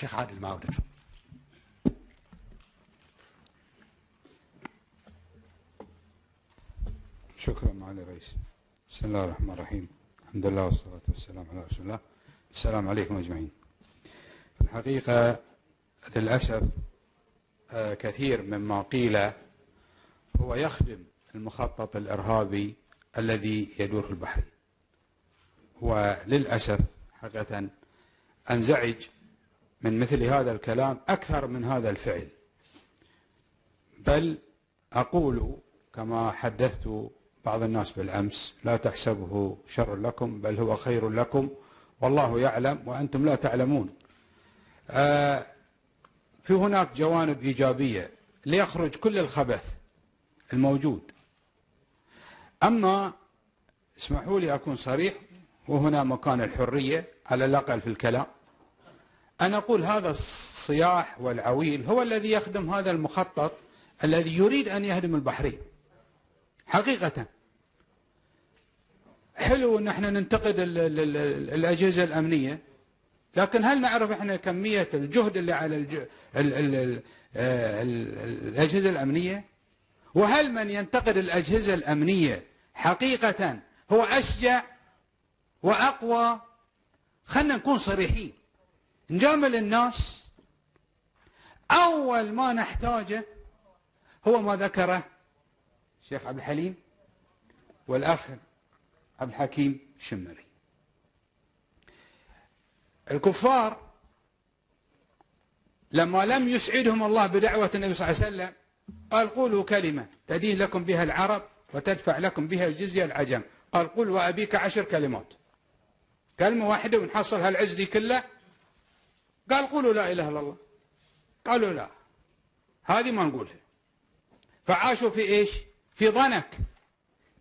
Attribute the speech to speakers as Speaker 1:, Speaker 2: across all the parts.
Speaker 1: الشيخ عادل معودر.
Speaker 2: شكرا معالي الرئيس. بسم الله الرحمن الرحيم. الحمد لله والصلاة والسلام على رسول الله. السلام عليكم أجمعين. الحقيقة للأسف كثير مما قيل هو يخدم المخطط الإرهابي الذي يدور في البحرين، وللأسف حقيقة أنزعج من مثل هذا الكلام أكثر من هذا الفعل، بل أقول كما حدثت بعض الناس بالأمس: لا تحسبه شر لكم بل هو خير لكم والله يعلم وأنتم لا تعلمون. في هناك جوانب إيجابية ليخرج كل الخبث الموجود. أما اسمحوا لي أكون صريح، وهنا مكان الحرية على الأقل في الكلام، أنا أقول هذا الصياح والعويل هو الذي يخدم هذا المخطط الذي يريد أن يهدم البحرين. حقيقة حلو أن احنا ننتقد الأجهزة الأمنية، لكن هل نعرف احنا كمية الجهد اللي على الأجهزة الأمنية؟ وهل من ينتقد الأجهزة الأمنية حقيقة هو أشجع وأقوى؟ خلنا نكون صريحين، نجامل الناس. أول ما نحتاجه هو ما ذكره الشيخ عبد الحليم والأخ عبد الحكيم الشمري. الكفار لما لم يسعدهم الله بدعوة النبي صلى الله عليه وسلم قال: قولوا كلمة تدين لكم بها العرب وتدفع لكم بها الجزية العجم. قال: قل وأبيك 10 كلمات، كلمة واحدة ونحصل هالعز دي كله. قال: قولوا لا إله إلا الله. قالوا: لا، هذه ما نقولها. فعاشوا في إيش؟ في ضنك،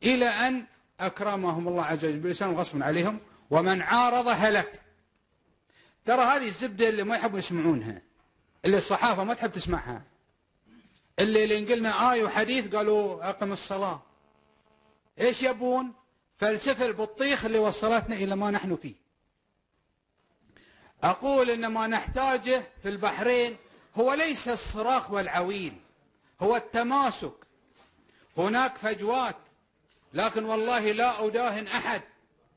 Speaker 2: إلى أن أكرمهم الله عز وجل بلسان غصب عليهم، ومن عارض هلك. ترى هذه الزبدة اللي ما يحبوا يسمعونها، اللي الصحافة ما تحب تسمعها، اللي قلنا آية وحديث قالوا أقم الصلاة. إيش يبون؟ فلسفة البطيخ اللي وصلتنا إلى ما نحن فيه. أقول إن ما نحتاجه في البحرين هو ليس الصراخ والعويل، هو التماسك. هناك فجوات، لكن والله لا أداهن أحد،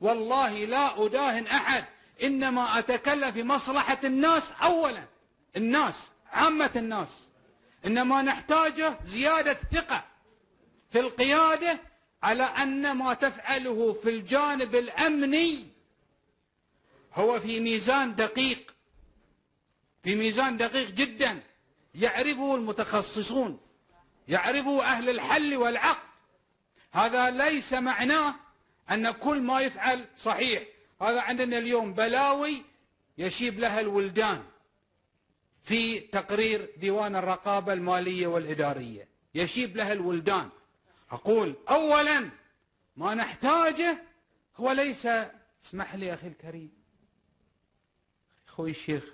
Speaker 2: والله لا أداهن أحد، إنما أتكلم في مصلحة الناس أولا، الناس عامة الناس. إنما نحتاجه زيادة ثقة في القيادة على أن ما تفعله في الجانب الأمني هو في ميزان دقيق، في ميزان دقيق جدا، يعرفه المتخصصون، يعرفه أهل الحل والعقد. هذا ليس معناه أن كل ما يفعل صحيح. هذا عندنا اليوم بلاوي يشيب لها الولدان في تقرير ديوان الرقابة المالية والإدارية، يشيب لها الولدان. أقول أولا ما نحتاجه هو ليس، اسمح لي أخي الكريم أخوي الشيخ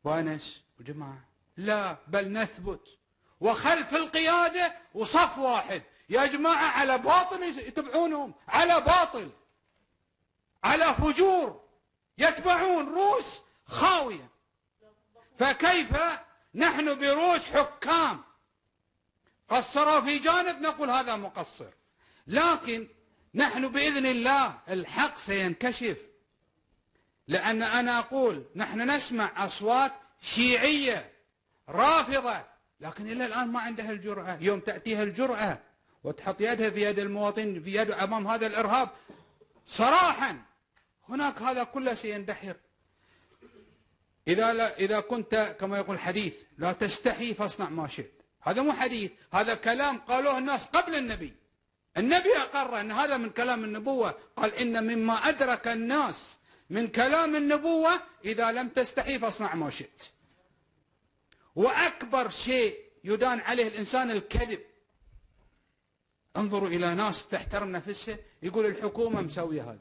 Speaker 2: وانس وجماعة، لا، بل نثبت وخلف القيادة وصف واحد. يا جماعة على باطل يتبعونهم، على باطل، على فجور يتبعون رؤوس خاوية. فكيف نحن برؤوس حكام قصروا في جانب نقول هذا مقصر؟ لكن نحن بإذن الله الحق سينكشف، لأن أنا أقول نحن نسمع أصوات شيعية رافضة، لكن إلى الآن ما عندها الجرأة. يوم تأتيها الجرأة وتحط يدها في يد المواطن، في يد أمام هذا الإرهاب صراحا، هناك هذا كله سيندحر. إذا كنت كما يقول الحديث لا تستحي فاصنع ما شئت، هذا مو حديث، هذا كلام قالوه الناس قبل النبي. النبي أقر أن هذا من كلام النبوة، قال إن مما أدرك الناس من كلام النبوة إذا لم تستحي فاصنع ما شئت. وأكبر شيء يدان عليه الإنسان الكذب. انظروا إلى ناس تحترم نفسها يقول الحكومة مسوية هذه.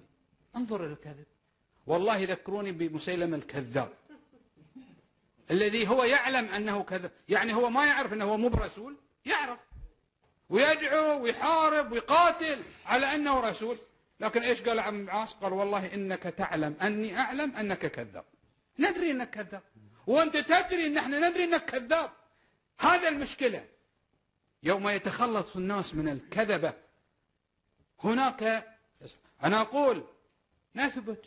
Speaker 2: انظروا إلى الكذب. والله يذكروني بمسيلمة الكذاب الذي هو يعلم أنه كذب، يعني هو ما يعرف أنه هو مو برسول، يعرف ويدعو ويحارب ويقاتل على أنه رسول. لكن إيش قال عم عاص؟ قال والله إنك تعلم أني أعلم أنك كذاب. ندري أنك كذاب، وأنت تدري أن احنا ندري أنك كذاب. هذا المشكلة. يوم يتخلص الناس من الكذبة هناك، أنا أقول نثبت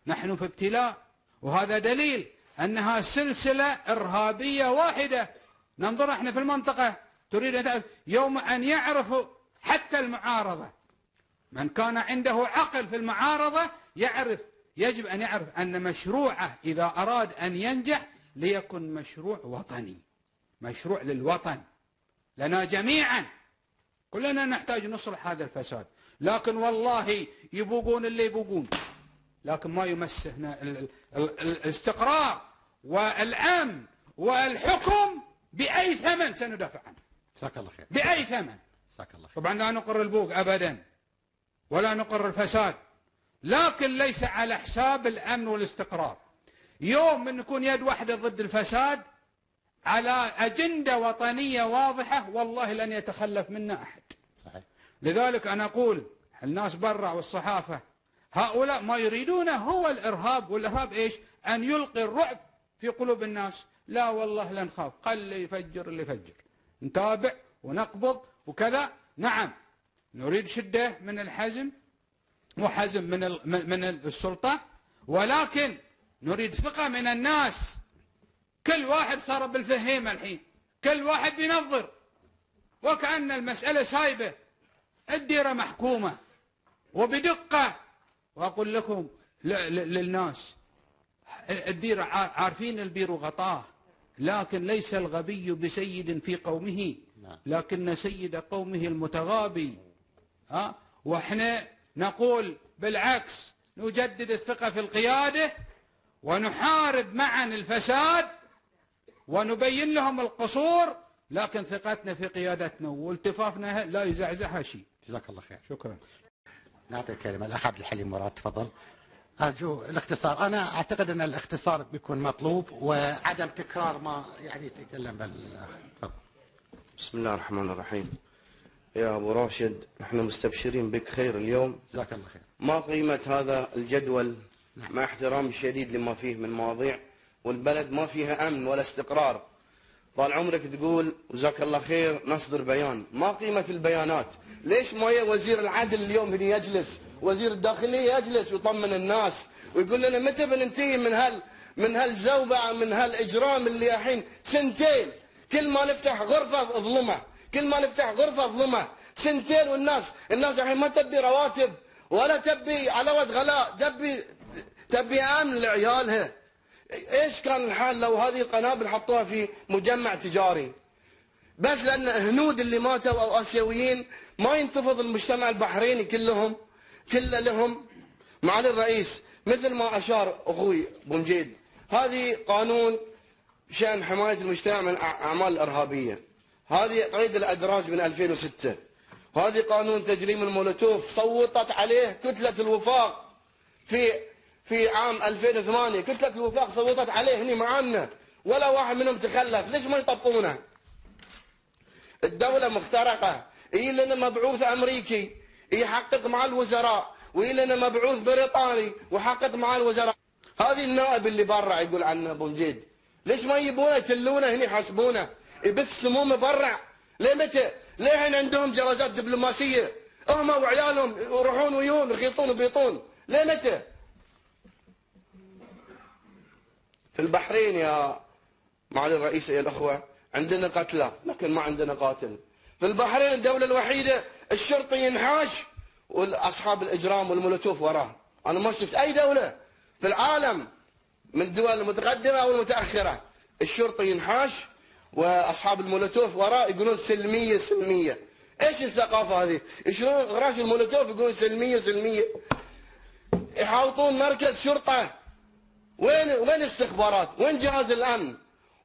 Speaker 2: نحن في ابتلاء، وهذا دليل أنها سلسلة إرهابية واحدة. ننظر احنا في المنطقة، تريد أن تعرف يوم أن يعرفوا حتى المعارضة، من كان عنده عقل في المعارضة يعرف، يجب أن يعرف أن مشروعه إذا أراد أن ينجح ليكن مشروع وطني، مشروع للوطن، لنا جميعا كلنا نحتاج نصلح هذا الفساد. لكن والله يبوقون اللي يبوقون، لكن ما يمسه الاستقرار والأمن والحكم بأي ثمن سندافع عنه.
Speaker 1: جزاك الله خير.
Speaker 2: بأي ثمن.
Speaker 1: جزاك الله خير.
Speaker 2: طبعا لا نقر البوق أبدا ولا نقر الفساد، لكن ليس على حساب الأمن والاستقرار. يوم من نكون يد واحدة ضد الفساد على أجندة وطنية واضحة والله لن يتخلف منا أحد.
Speaker 1: صحيح.
Speaker 2: لذلك أنا أقول الناس برا والصحافة هؤلاء ما يريدونه هو الإرهاب. والإرهاب إيش؟ أن يلقي الرعب في قلوب الناس. لا والله لا نخاف، قل اللي يفجر اللي يفجر، نتابع ونقبض وكذا. نعم نريد شدة من الحزم وحزم من السلطة، ولكن نريد ثقة من الناس. كل واحد صار بالفهيمة الحين، كل واحد بينظر وكأن المسألة سايبة. الديرة محكومة وبدقة. وأقول لكم للناس الديرة عارفين البير وغطاه، لكن ليس الغبي بسيد في قومه، لكن سيد قومه المتغابي. وإحنا نقول بالعكس، نجدد الثقة في القيادة ونحارب معا الفساد ونبين لهم القصور، لكن ثقتنا في قيادتنا والتفافنا لا يزعزعها شيء.
Speaker 1: جزاك الله خير.
Speaker 2: شكرا.
Speaker 1: نعطي الكلمة الأخ عبد الحليم مراد، تفضل. أرجو الاختصار. أنا أعتقد أن الاختصار بيكون مطلوب وعدم تكرار ما يعني يتكلم تفضل.
Speaker 3: بسم الله الرحمن الرحيم. يا أبو راشد نحن مستبشرين بك خير اليوم.
Speaker 1: جزاك الله خير.
Speaker 3: ما قيمة هذا الجدول مع احترامي الشديد لما فيه من مواضيع، والبلد ما فيها أمن ولا استقرار. طال عمرك تقول وجزاك الله خير نصدر بيان، ما قيمة البيانات؟ ليش ما وزير العدل اليوم هنا يجلس، وزير الداخلية يجلس ويطمن الناس ويقول لنا متى بننتهي من هالزوبعة، من هالإجرام اللي الحين سنتين كل ما نفتح غرفة ظلمة، كل ما نفتح غرفة ظلمة سنتين. والناس الحين ما تبي رواتب ولا تبي علاوة غلاء، تبي أمن لعيالها. ايش كان الحال لو هذه القنابل حطوها في مجمع تجاري؟ بس لان هنود اللي ماتوا او اسيويين ما ينتفض المجتمع البحريني كله لهم. معالي الرئيس مثل ما اشار اخوي بومجيد، هذه قانون شان حمايه المجتمع من الاعمال الارهابيه، هذه قيد الادراج من 2006، وهذه قانون تجريم المولوتوف صوتت عليه كتله الوفاق في عام 2008. كتلة الوفاق صوتت عليه هني معانا، ولا واحد منهم تخلف. ليش ما يطبقونه؟ الدولة مخترقة، يجي لنا مبعوث أمريكي يحقق مع الوزراء، ويجي لنا مبعوث بريطاني ويحقق مع الوزراء. هذه النائب اللي برا يقول عنه بومجيد، ليش ما يجيبونه يتلونه هني يحاسبونه؟ يبث سمومه برا. ليه متى؟ ليه الحين عندهم جوازات دبلوماسية هم وعيالهم يروحون ويون يخيطون وبيطون؟ ليه متى؟ في البحرين معالي الرئيس يا الأخوة، عندنا قتلى لكن ما عندنا قاتل. في البحرين الدولة الوحيدة الشرطي ينحاش وأصحاب الإجرام والمولوتوف وراه. أنا ما شفت أي دولة في العالم من الدول المتقدمة أو المتأخرة الشرطي ينحاش وأصحاب المولوتوف وراه يقولون سلمية سلمية. إيش الثقافة هذه؟ يشيلون غراش المولوتوف يقولون سلمية سلمية. يحاوطون مركز شرطة. وين استخبارات؟ وين جهاز الأمن؟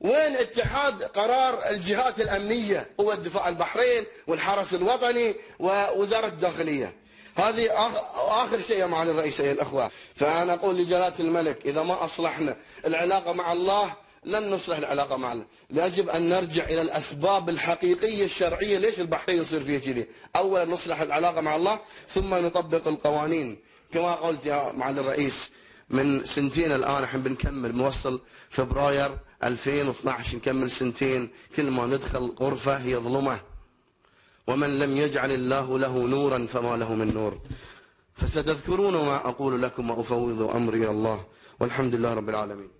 Speaker 3: وين اتحاد قرار الجهات الأمنية؟ هو الدفاع البحرين والحرس الوطني ووزارة الداخلية. هذه آخر شيء يا معالي الرئيس يا الأخوة. فأنا أقول لجلالة الملك إذا ما أصلحنا العلاقة مع الله لن نصلح العلاقة مع الله. يجب أن نرجع إلى الأسباب الحقيقية الشرعية ليش البحرين يصير فيه كذي. أولا نصلح العلاقة مع الله ثم نطبق القوانين. كما قلت يا معالي الرئيس من سنتين الآن احنا بنكمل بنوصل فبراير 2012 نكمل سنتين. كل ما ندخل غرفة هي ظلمة. ومن لم يجعل الله له نورا فما له من نور. فستذكرون ما أقول لكم وأفوض أمري الله والحمد لله رب العالمين.